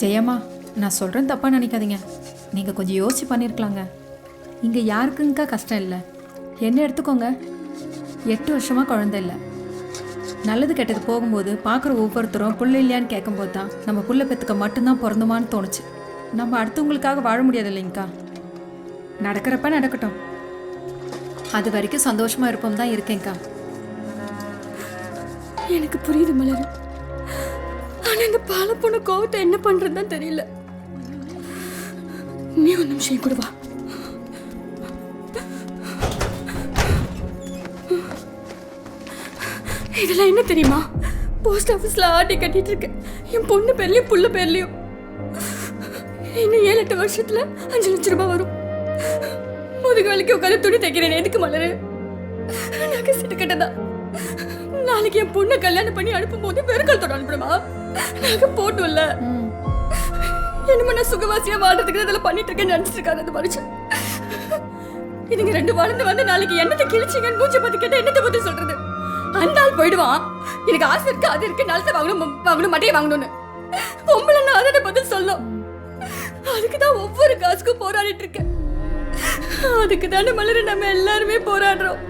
ஜெயம்மா, நான் சொல்கிறேன் தப்பாக நினைக்காதீங்க. நீங்கள் கொஞ்சம் யோசிச்சு பண்ணியிருக்கலாங்க. இங்கே யாருக்குங்கக்கா கஷ்டம் இல்லை. என்ன எடுத்துக்கோங்க, 8 வருஷமாக குழந்தை இல்லை. நல்லது கெட்டது போகும்போது பார்க்குற ஒவ்வொருத்தரும் புள்ள இல்லையான்னு கேட்கும்போது தான் நம்ம புள்ள பெற்றுக்க மட்டும்தான் பிறந்தோமான்னு தோணுச்சு. நம்ம அடுத்தவங்களுக்காக வாழ முடியாது இல்லைங்கக்கா. நடக்கிறப்ப நடக்கட்டும், அது வரைக்கும் சந்தோஷமாக இருப்போம் தான் இருக்கேங்க்கா. எனக்கு புரியுது மலர். ஆனா இந்த பால பொண்ணு கோவத்தை என்ன பண்றதுன்னு தெரியல. நீ ஒரு நிமிஷம் கூட வா. இதெல்லாம் என்ன தெரியுமா? போஸ்ட் ஆபீஸ்ல ஆர்டி கட்டிட்டு இருக்கேன். என் பொண்ணு பேர்லயும் புள்ள பேர்லயும். இன்னும் 7-8 வருஷத்துல 5 லட்சம் ரூபாய் வரும். முதுகு வேலைக்கு உட்காந்து துணி தைக்கிறேன். எதுக்கு மலரு? நகை சீட்டு கட்டதா. நாளைக்கு என் பொண்ணை கல்யாணம் பண்ணி அனுப்பும் போது வெறுக்கல் அனுப்பணுமா? நகை போட்டும்ல. என்னமா நான் சுகவாசியா வாழ்றதுக்கு இதெல்லாம் பண்ணிட்டு இருக்கேன்னு நினைச்சிட்டு இருக்காரு அந்த மனுஷன். இதுங்க 2 வளர்ந்து வந்து நாளைக்கு என்னத்தை கிழிச்சிங்கன்னு மூஞ்சி பார்த்து கேட்டா என்னத்தை பத்தி சொல்றது? அந்த ஆள் போயிடுவான். எனக்கு ஆசை இருக்கு, அது இருக்கு, நிலத்தை வாங்கணும் மட்டையை வாங்கணும்னு. பொம்பளை நான் அதை பதில் சொல்லும். அதுக்குதான் ஒவ்வொரு காசுக்கும் போராடிட்டு இருக்கேன். அதுக்கு தானே மலர் நம்ம எல்லாருமே போராடுறோம்.